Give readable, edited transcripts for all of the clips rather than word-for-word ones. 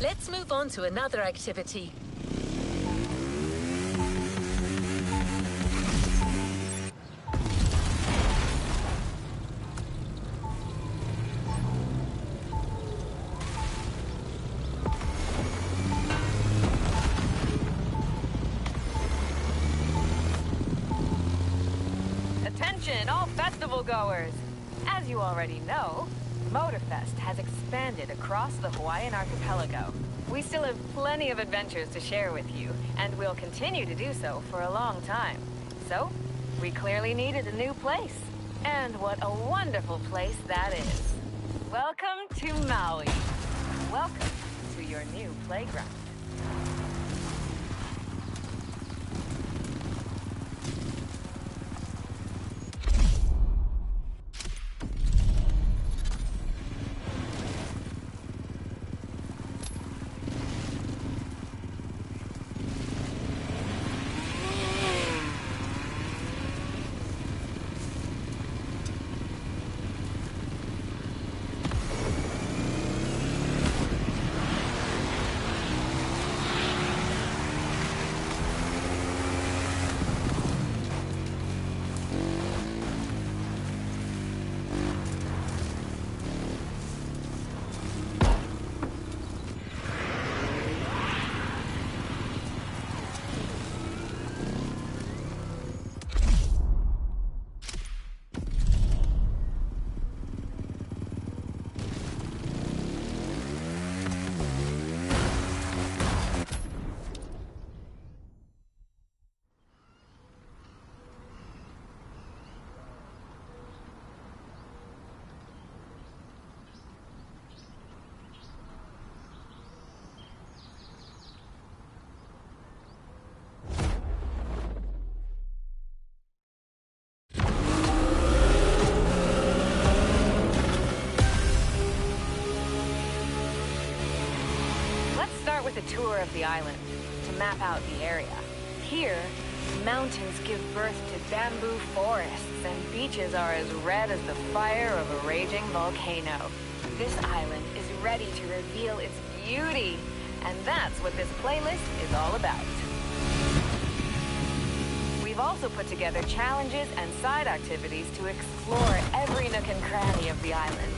Let's move on to another activity. Attention, all festival goers! As you already know, MOTORFEST has expanded across the Hawaiian archipelago. We still have plenty of adventures to share with you, and we'll continue to do so for a long time. So, we clearly needed a new place. And what a wonderful place that is. Welcome to Maui. Welcome to your new playground. With a tour of the island to map out the area. Here, mountains give birth to bamboo forests and beaches are as red as the fire of a raging volcano. This island is ready to reveal its beauty, and that's what this playlist is all about. We've also put together challenges and side activities to explore every nook and cranny of the island.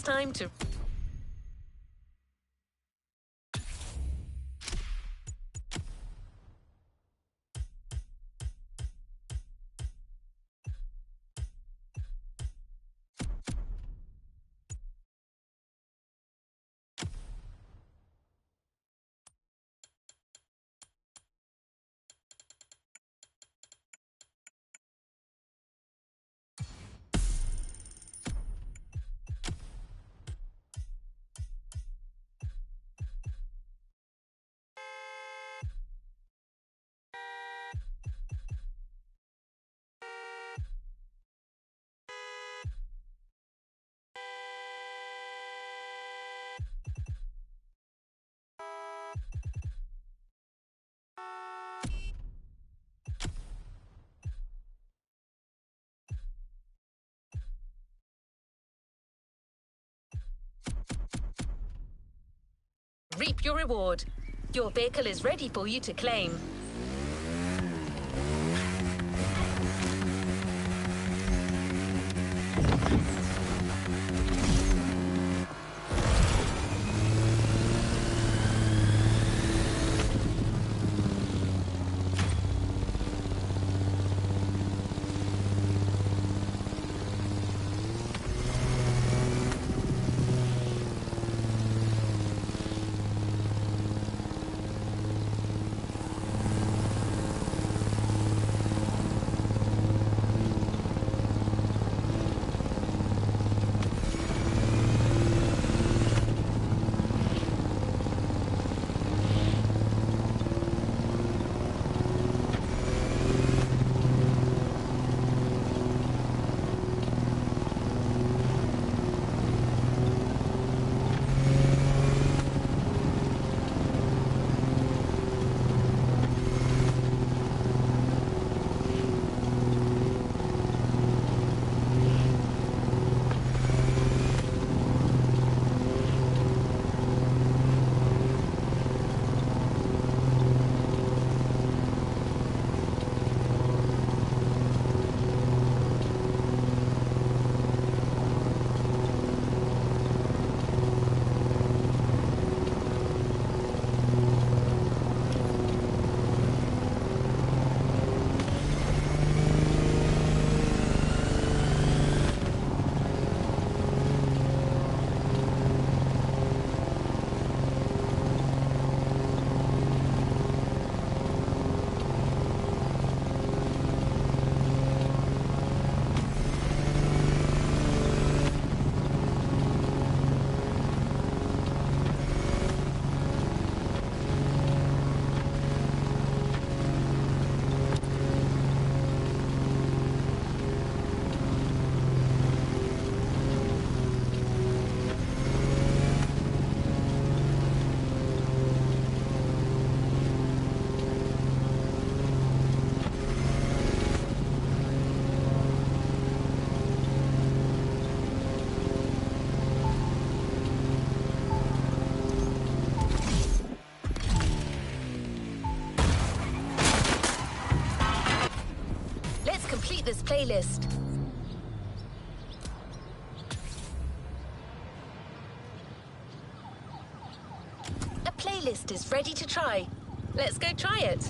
time to... Reap your reward. Your vehicle is ready for you to claim. Complete this playlist. A playlist is ready to try. Let's go try it.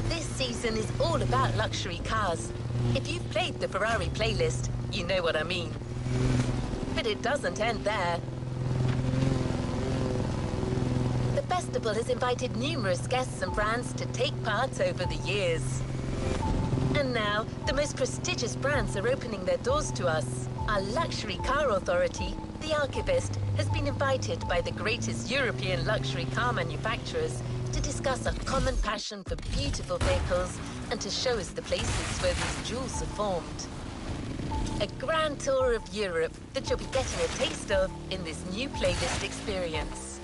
This season is all about luxury cars. If you've played the Ferrari playlist, you know what I mean. But it doesn't end there. The festival has invited numerous guests and brands to take part over the years. And now, the most prestigious brands are opening their doors to us. Our luxury car authority, the Archivist, has been invited by the greatest European luxury car manufacturers to discuss our common passion for beautiful vehicles and to show us the places where these jewels are formed. A grand tour of Europe that you'll be getting a taste of in this new playlist experience.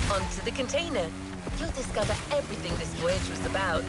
Onto the container. You'll discover everything this voyage was about.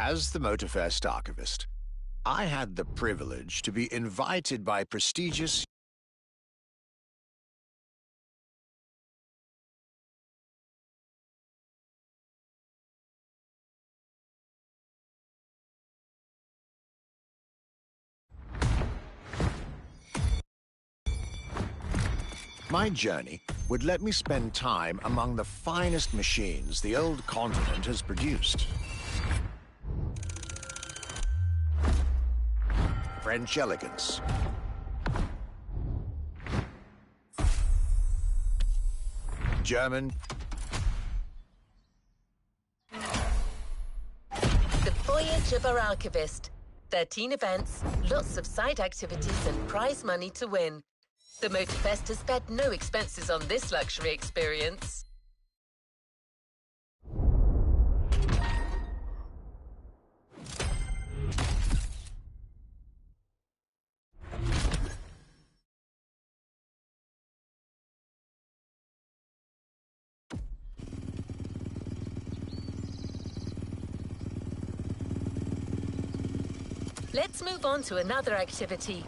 As the MOTORFEST archivist, I had the privilege to be invited by prestigious My journey would let me spend time among the finest machines the old continent has produced. French elegance, German, The voyage of our archivist. 13 events, lots of side activities and prize money to win. The MOTORFEST has spared no expenses on this luxury experience. Let's move on to another activity.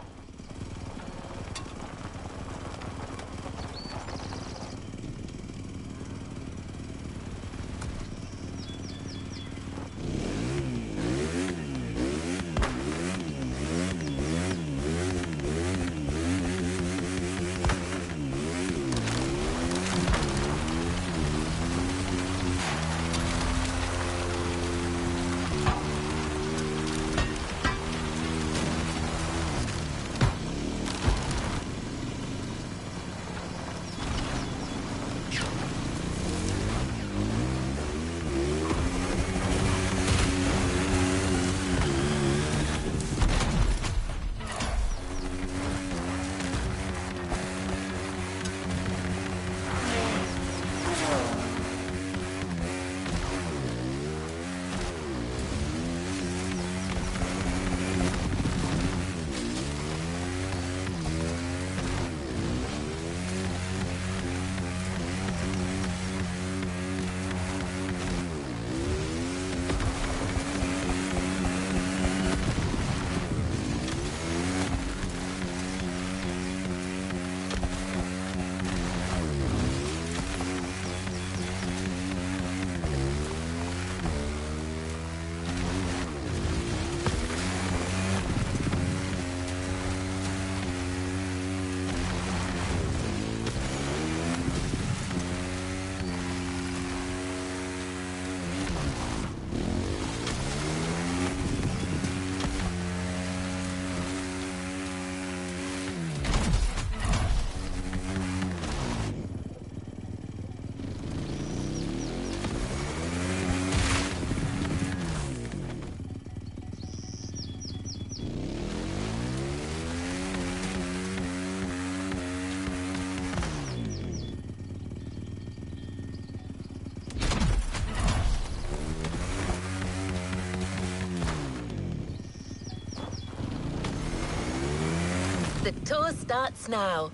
The tour starts now.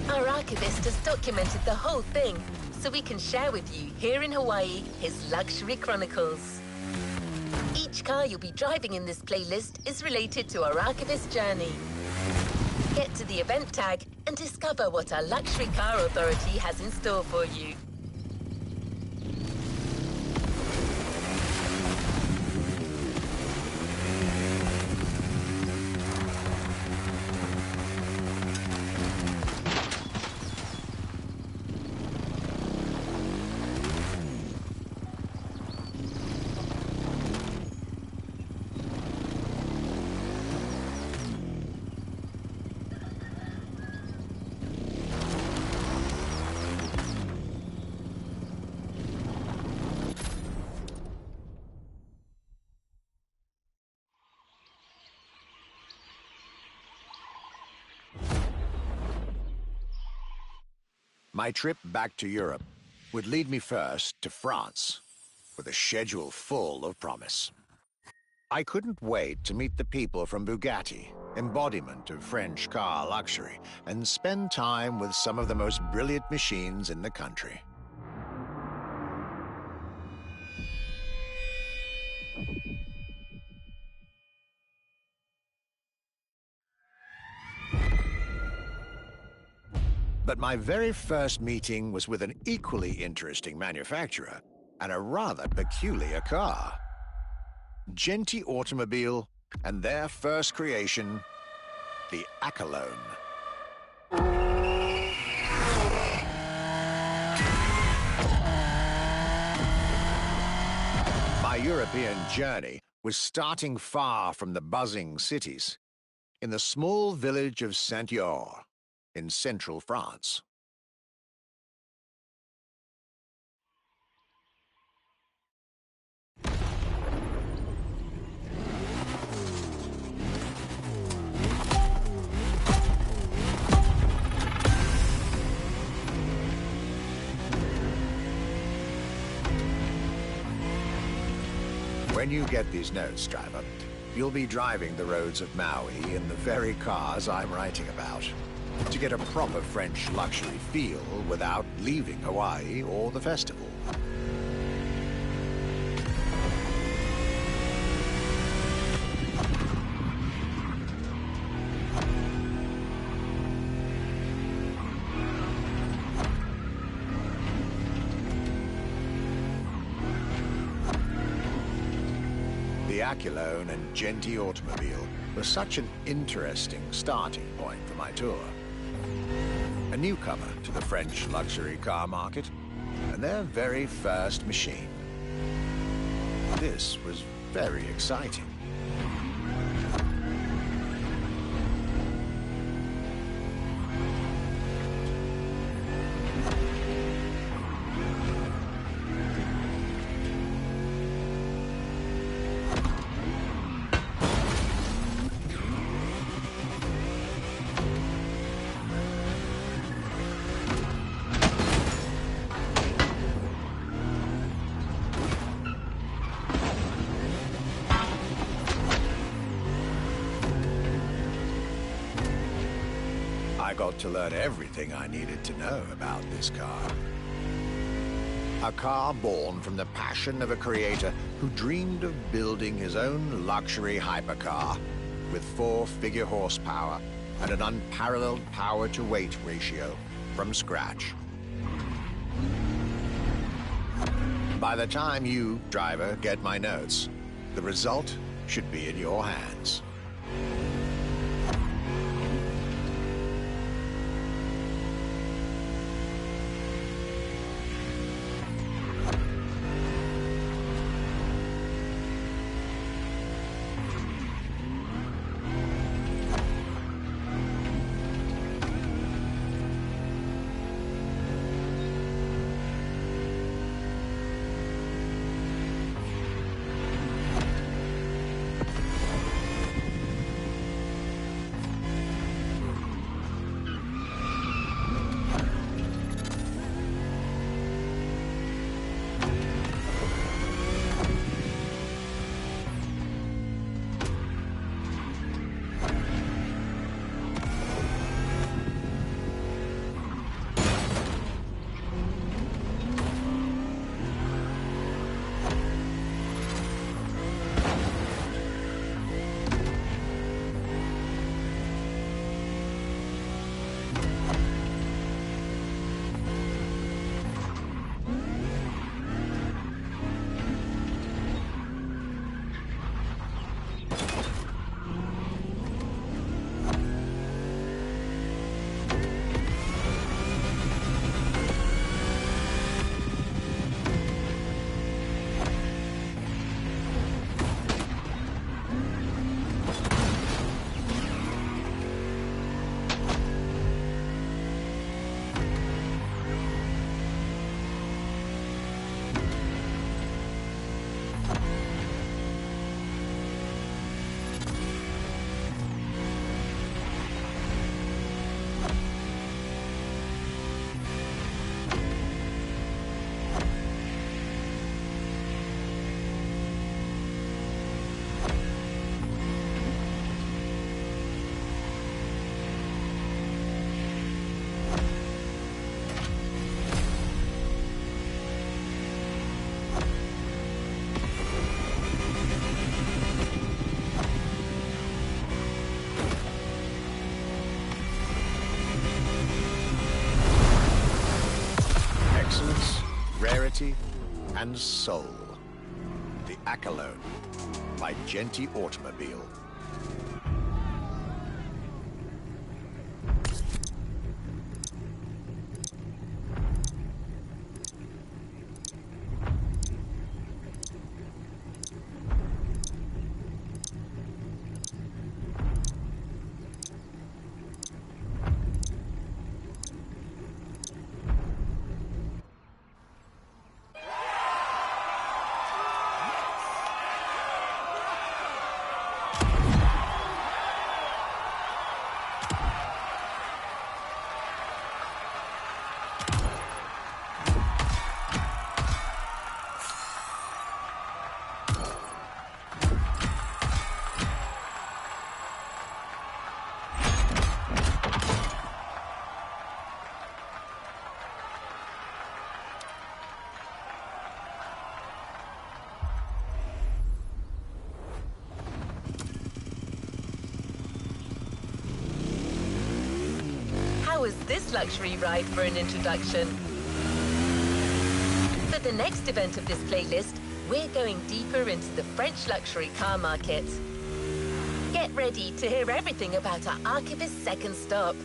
Our archivist has documented the whole thing, so we can share with you here in Hawaii his luxury chronicles. Each car you'll be driving in this playlist is related to our archivist journey. Get to the event tag and discover what our luxury car authority has in store for you. My trip back to Europe would lead me first to France, with a schedule full of promise. I couldn't wait to meet the people from Bugatti, embodiment of French car luxury, and spend time with some of the most brilliant machines in the country. But my very first meeting was with an equally interesting manufacturer and a rather peculiar car. Genty Automobile and their first creation, the Accolone. My European journey was starting far from the buzzing cities, in the small village of Saint-Yor, in central France. When you get these notes, driver, you'll be driving the roads of Maui in the very cars I'm writing about, to get a proper French luxury feel without leaving Hawaii or the festival. The Accolone and Genty Automobile was such an interesting starting point for my tour. A newcomer to the French luxury car market, and their very first machine. This was very exciting. I got to learn everything I needed to know about this car. A car born from the passion of a creator who dreamed of building his own luxury hypercar with 4-figure horsepower and an unparalleled power-to-weight ratio from scratch. By the time you, driver, get my notes, the result should be in your hands. rarity and soul. The Accolone by Genty Automobile. How was this luxury ride for an introduction? For the next event of this playlist, we're going deeper into the French luxury car market. Get ready to hear everything about our archivist's second stop.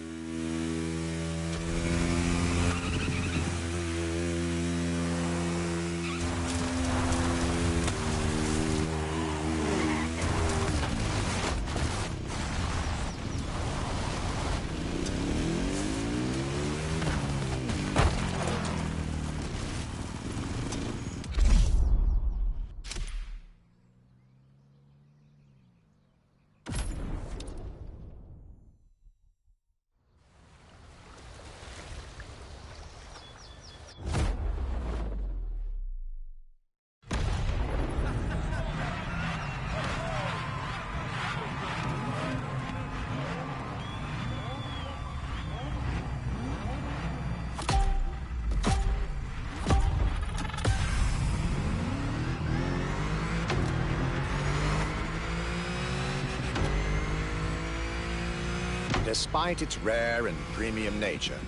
Despite its rare and premium nature,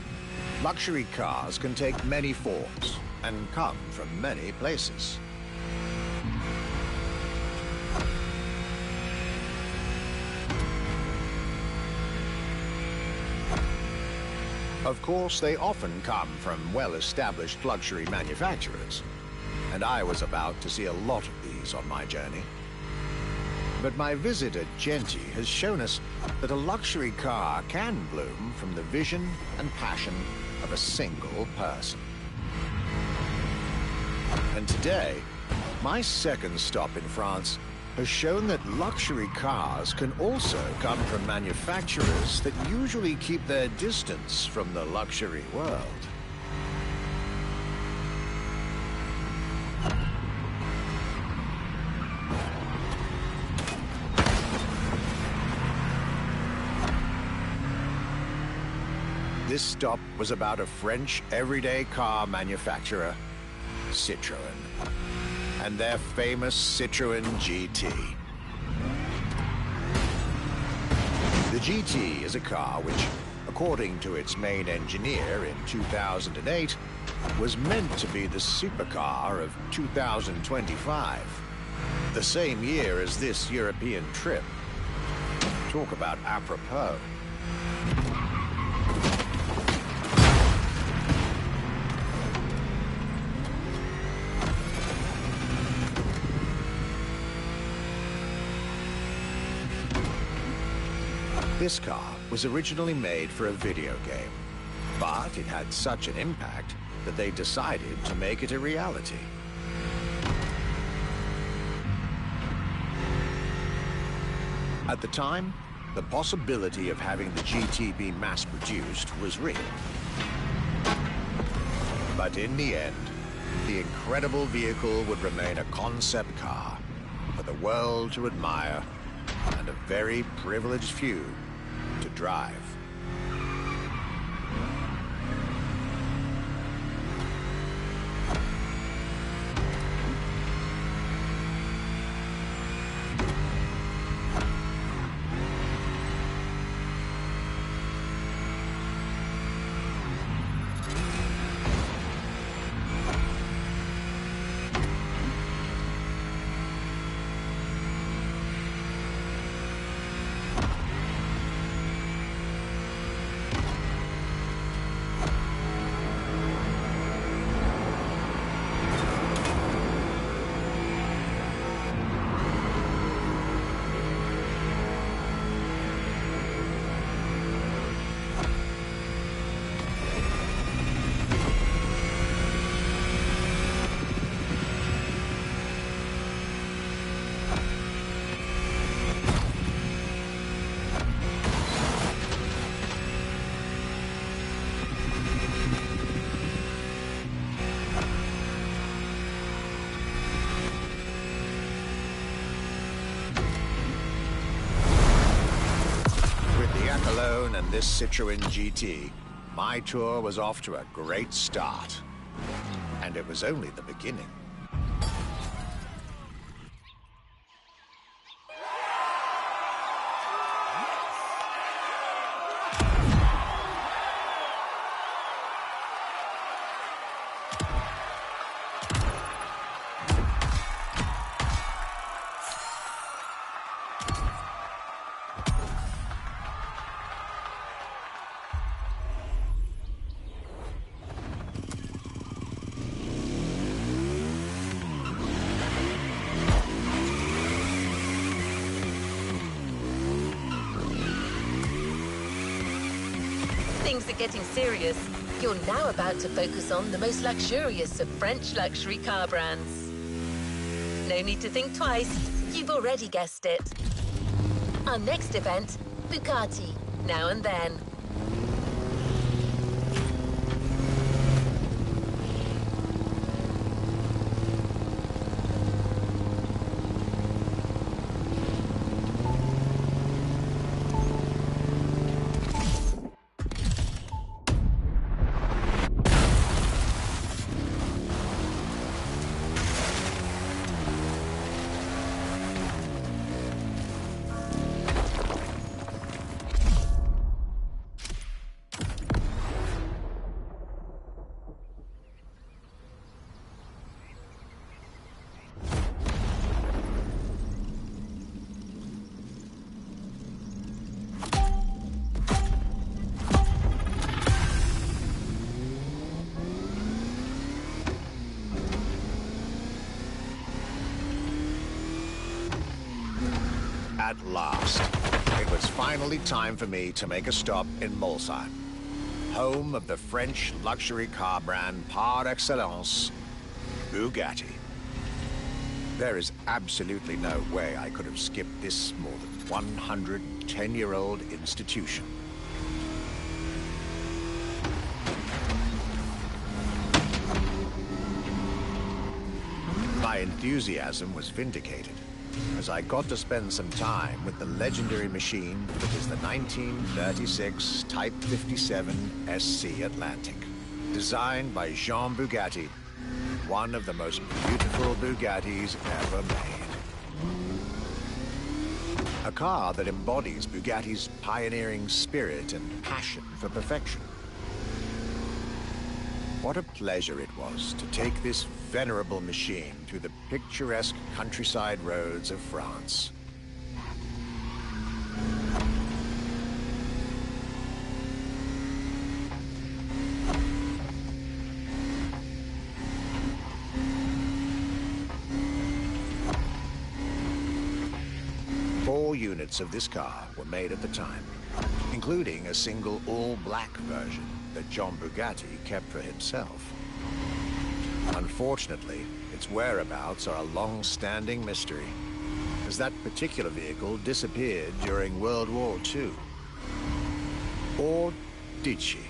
luxury cars can take many forms and come from many places. Of course, they often come from well-established luxury manufacturers, and I was about to see a lot of these on my journey. But my visit at Genty has shown us that a luxury car can bloom from the vision and passion of a single person. And today, my second stop in France has shown that luxury cars can also come from manufacturers that usually keep their distance from the luxury world. This stop was about a French everyday car manufacturer, Citroën, and their famous Citroën GT. The GT is a car which, according to its main engineer in 2008, was meant to be the supercar of 2025, the same year as this European trip. Talk about apropos. This car was originally made for a video game, but it had such an impact that they decided to make it a reality. At the time, the possibility of having the GT be mass-produced was real. But in the end, the incredible vehicle would remain a concept car for the world to admire and a very privileged few to drive. this Citroën GT, my tour was off to a great start. And it was only the beginning. Things are getting serious. You're now about to focus on the most luxurious of French luxury car brands. No need to think twice. You've already guessed it. Our next event, Bugatti, Now and Then. At last, it was finally time for me to make a stop in Mulsanne, home of the French luxury car brand par excellence, Bugatti. There is absolutely no way I could have skipped this more than 110-year-old institution. My enthusiasm was vindicated, as I got to spend some time with the legendary machine that is the 1936 Type 57 SC Atlantic, designed by Jean Bugatti, one of the most beautiful Bugattis ever made. A car that embodies Bugatti's pioneering spirit and passion for perfection. What a pleasure it was to take this venerable machine through the picturesque countryside roads of France. Four units of this car were made at the time, including a single all-black version that John Bugatti kept for himself. Unfortunately, its whereabouts are a long-standing mystery, as that particular vehicle disappeared during World War II. Or did she?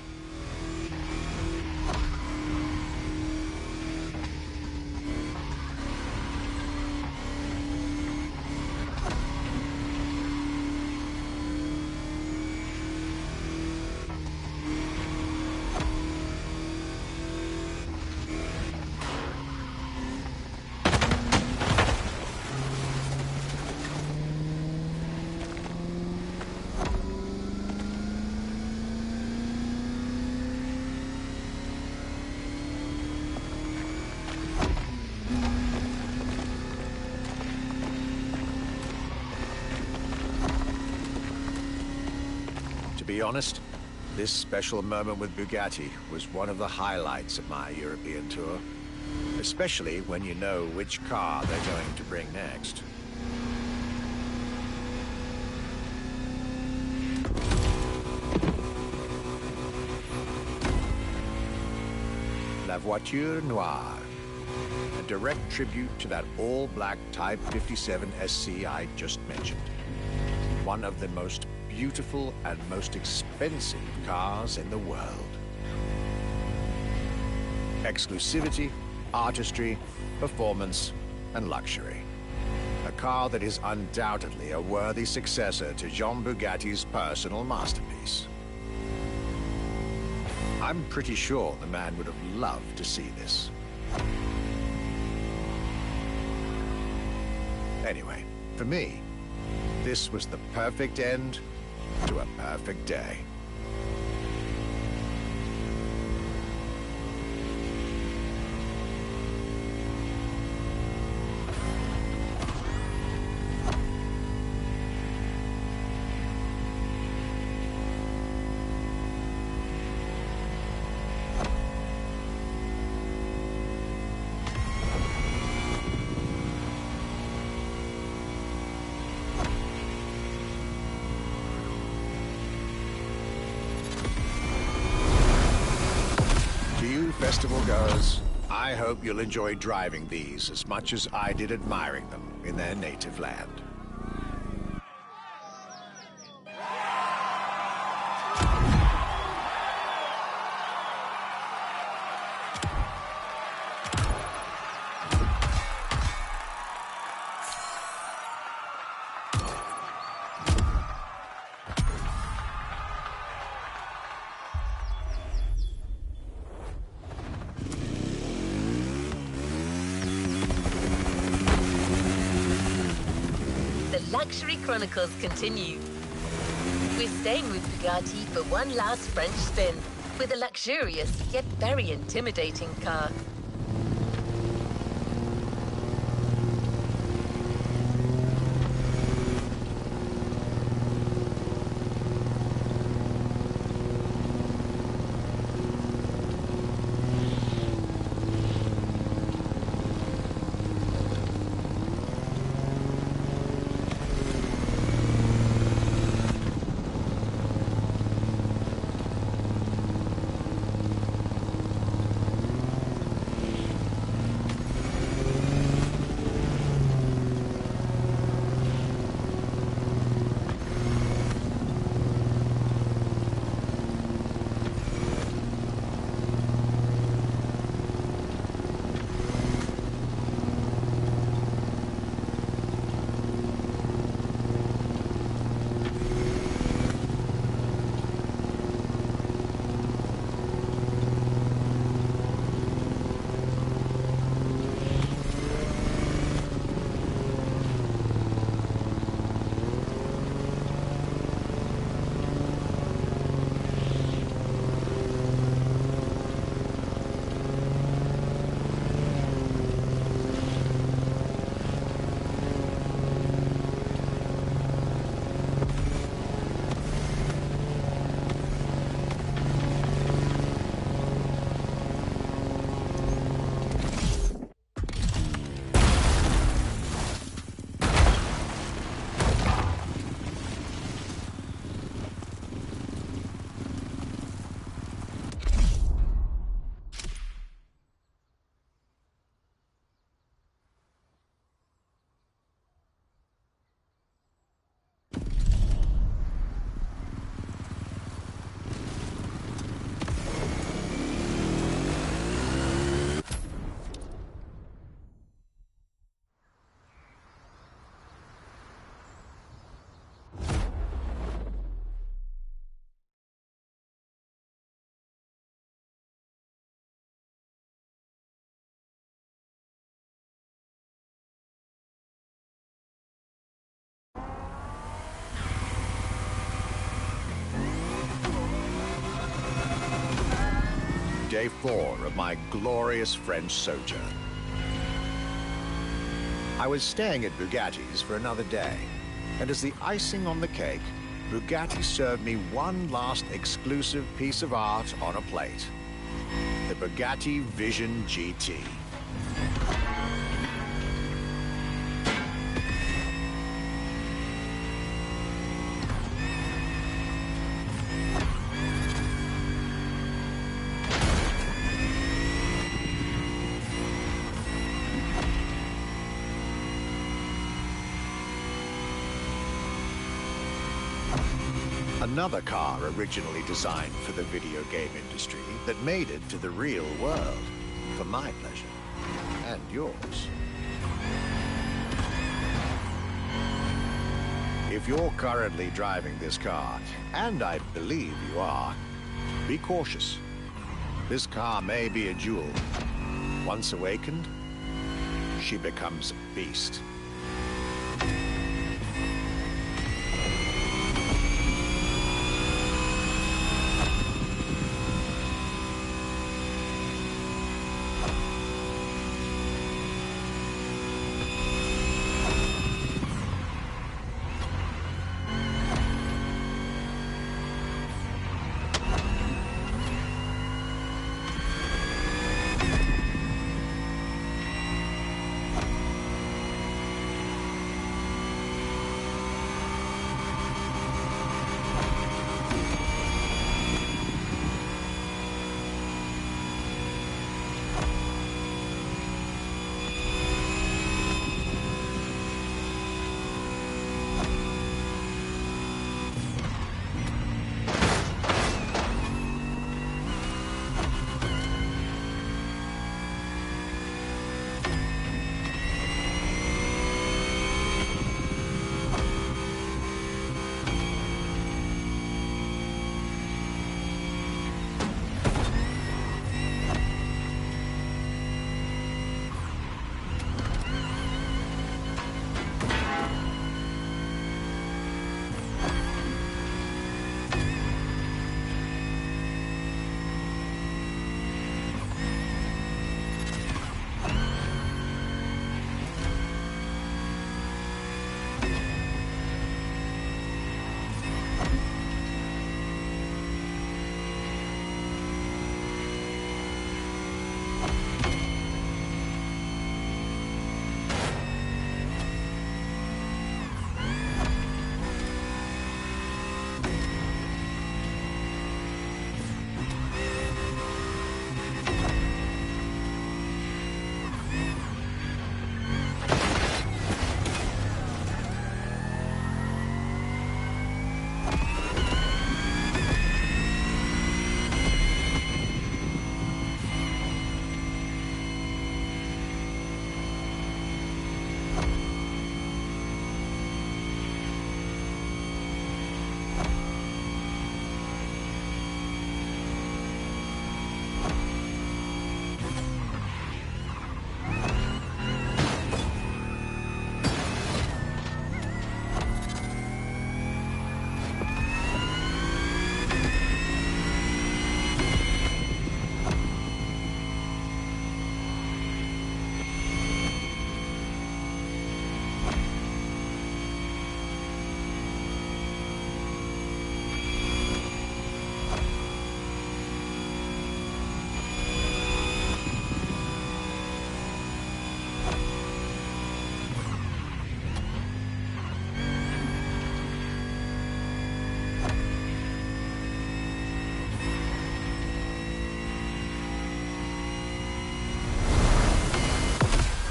To be honest, this special moment with Bugatti was one of the highlights of my European tour, especially when you know which car they're going to bring next. La Voiture Noire, a direct tribute to that all-black Type 57 SC I just mentioned. One of the most beautiful and most expensive cars in the world. Exclusivity, artistry, performance, and luxury. A car that is undoubtedly a worthy successor to Jean Bugatti's personal masterpiece. I'm pretty sure the man would have loved to see this. Anyway, for me, this was the perfect end to a perfect day. Festival goers, I hope you'll enjoy driving these as much as I did admiring them in their native land. Luxury Chronicles continue. We're staying with Bugatti for one last French spin with a luxurious yet very intimidating car. Day 4 of my glorious French sojourn. I was staying at Bugatti's for another day, and as the icing on the cake, Bugatti served me one last exclusive piece of art on a plate. The Bugatti Vision GT. Another car originally designed for the video game industry that made it to the real world, for my pleasure, and yours. If you're currently driving this car, and I believe you are, be cautious. This car may be a jewel. Once awakened, she becomes a beast.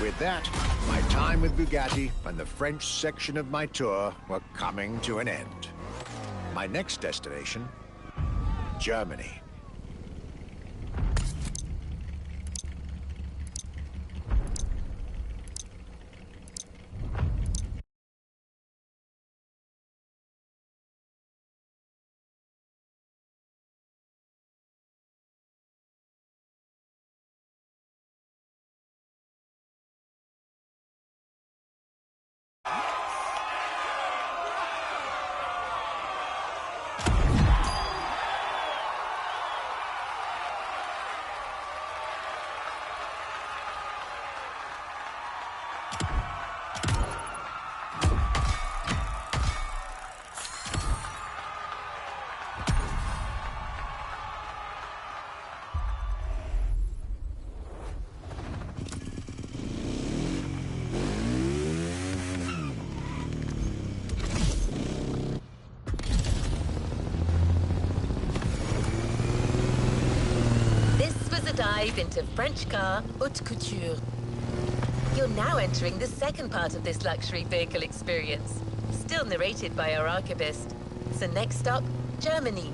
With that, my time with Bugatti and the French section of my tour were coming to an end. My next destination, Germany. Dive into French car haute couture. You're now entering the second part of this luxury vehicle experience, still narrated by our archivist. So next stop, Germany.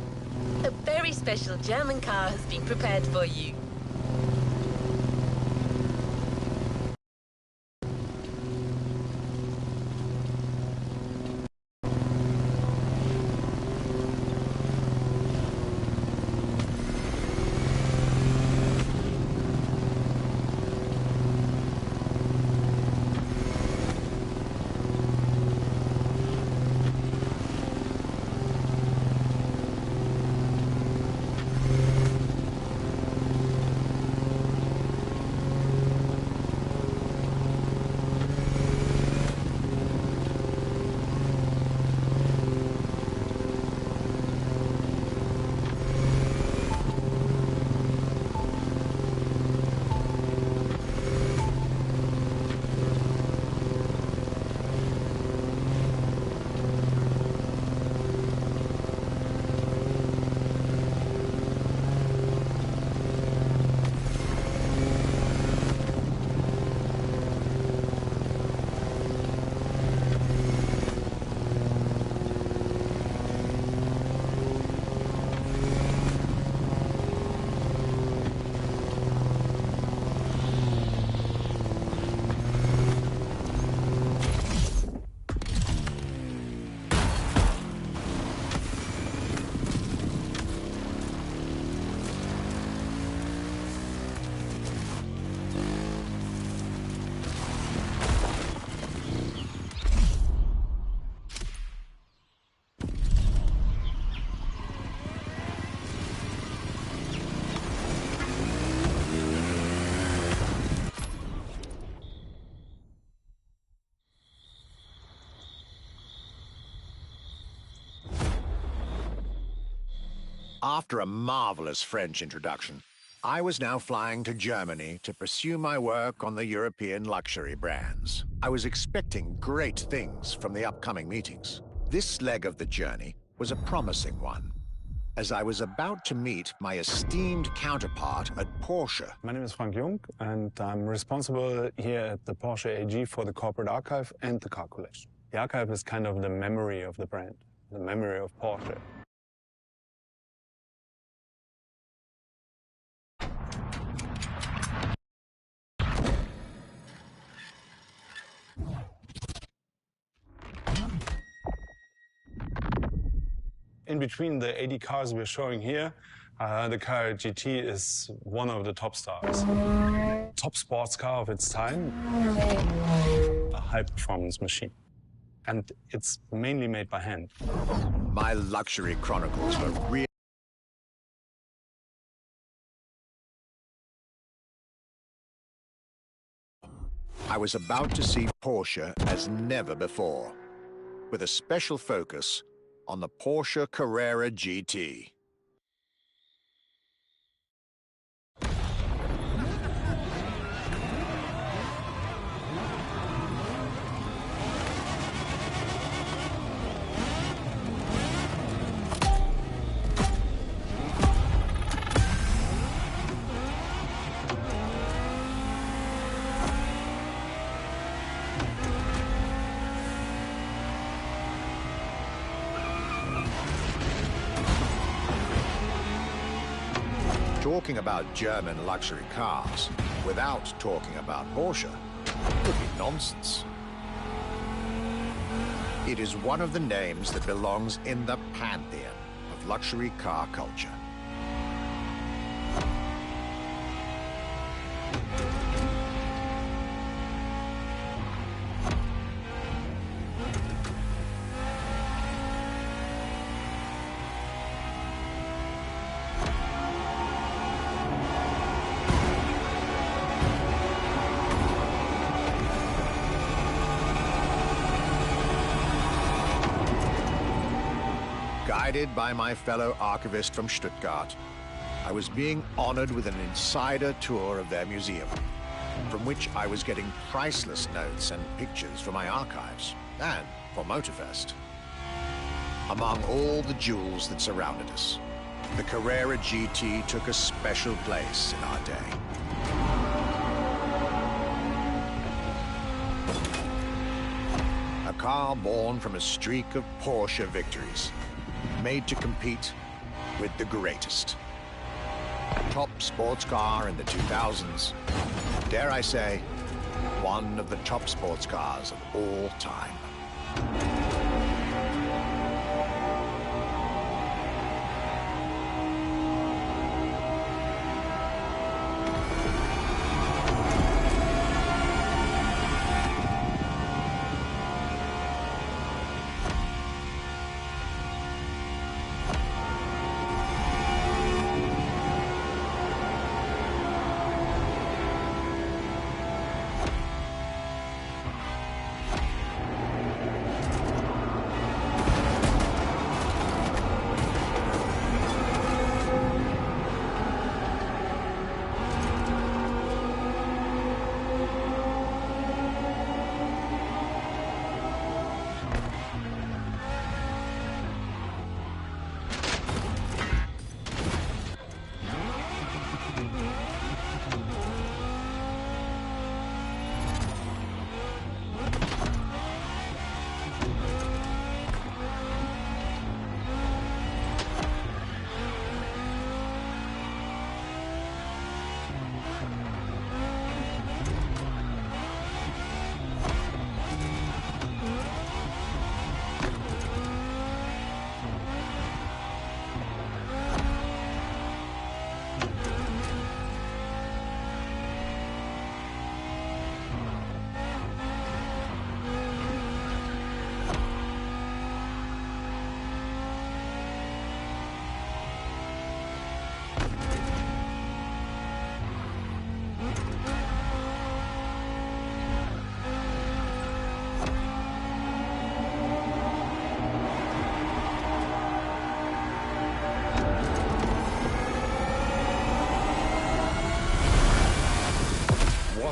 A very special German car has been prepared for you. After a marvelous French introduction, I was now flying to Germany to pursue my work on the European luxury brands. I was expecting great things from the upcoming meetings. This leg of the journey was a promising one, as I was about to meet my esteemed counterpart at Porsche. My name is Frank Jung, and I'm responsible here at the Porsche AG for the corporate archive and the car collection. The archive is kind of the memory of the brand, the memory of Porsche. In between the 80 cars we're showing here, the Carrera GT is one of the top stars. Top sports car of its time, a high-performance machine. And it's mainly made by hand. My luxury chronicles were real. I was about to see Porsche as never before, with a special focus on the Porsche Carrera GT. Talking about German luxury cars without talking about Porsche would be nonsense. It is one of the names that belongs in the pantheon of luxury car culture. Guided by my fellow archivist from Stuttgart, I was being honored with an insider tour of their museum, from which I was getting priceless notes and pictures for my archives and for MOTORFEST. Among all the jewels that surrounded us, the Carrera GT took a special place in our day. A car born from a streak of Porsche victories, made to compete with the greatest. Top sports car in the 2000s. Dare I say, one of the top sports cars of all time.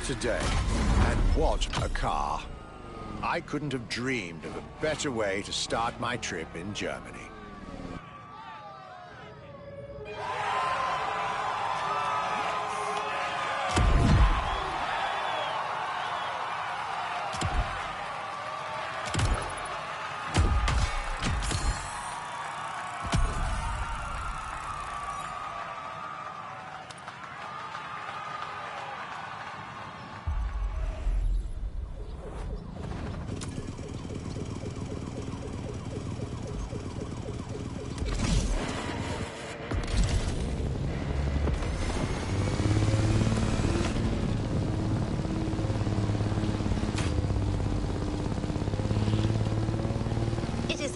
What a day, and what a car. I couldn't have dreamed of a better way to start my trip in Germany.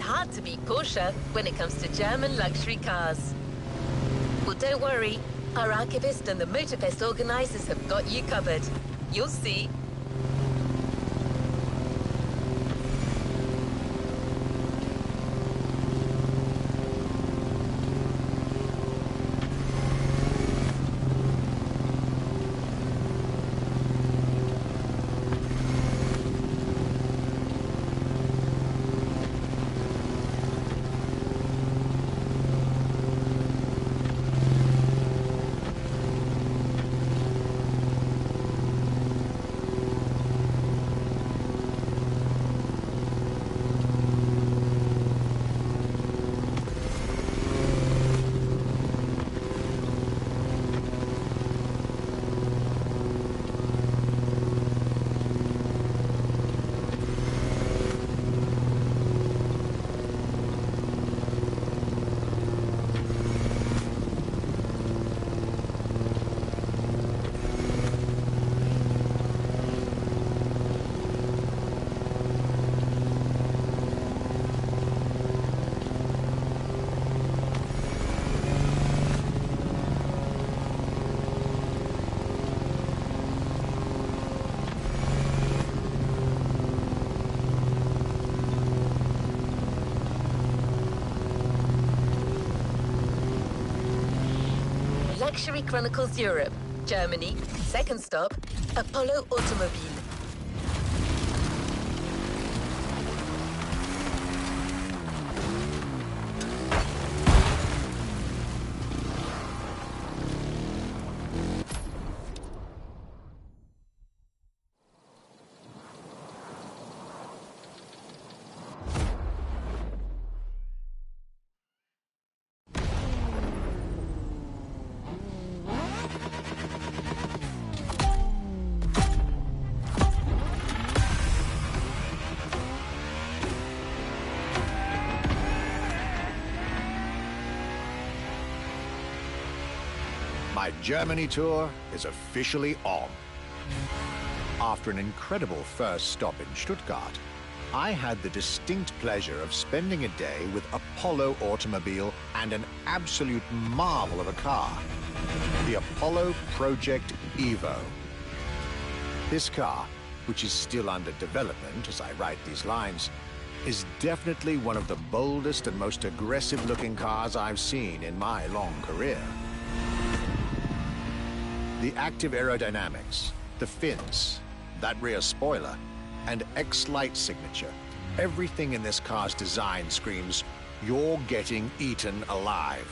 Hard to beat Porsche when it comes to German luxury cars. Well, don't worry. Our archivist and the MOTORFEST organizers have got you covered. You'll see. Luxury Chronicles Europe, Germany, second stop, Apollo Automobile. My Germany tour is officially on. After an incredible first stop in Stuttgart, I had the distinct pleasure of spending a day with Apollo Automobile and an absolute marvel of a car, the Apollo Project Evo. This car, which is still under development as I write these lines, is definitely one of the boldest and most aggressive-looking cars I've seen in my long career. The active aerodynamics, the fins, that rear spoiler, and X-Light signature, everything in this car's design screams, you're getting eaten alive.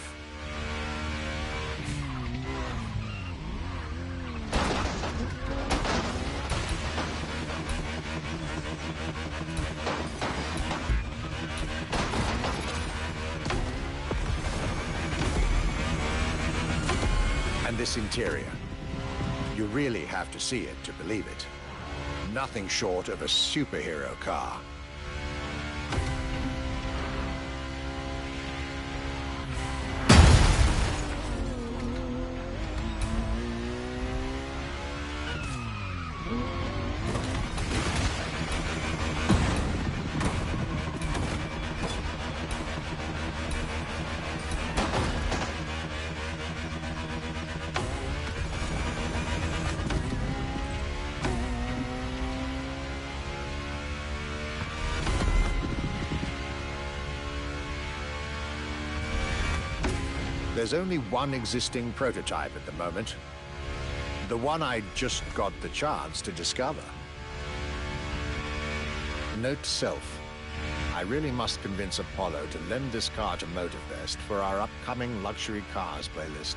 And this interior. You really have to see it to believe it. Nothing short of a superhero car. There's only one existing prototype at the moment. The one I just got the chance to discover. Note to self. I really must convince Apollo to lend this car to MOTORFEST for our upcoming luxury cars playlist.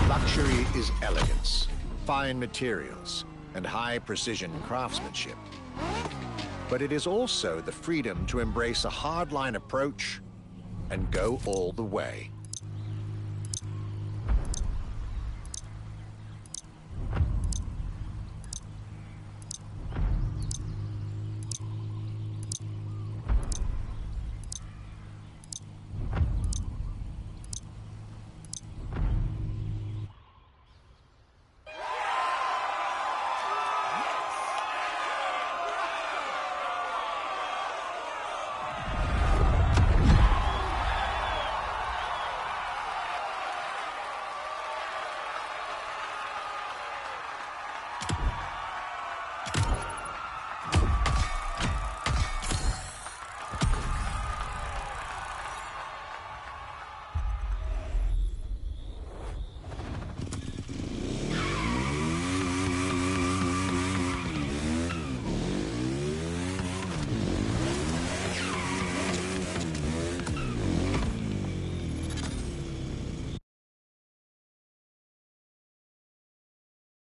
Luxury is elegance, fine materials, and high-precision craftsmanship. But it is also the freedom to embrace a hardline approach and go all the way.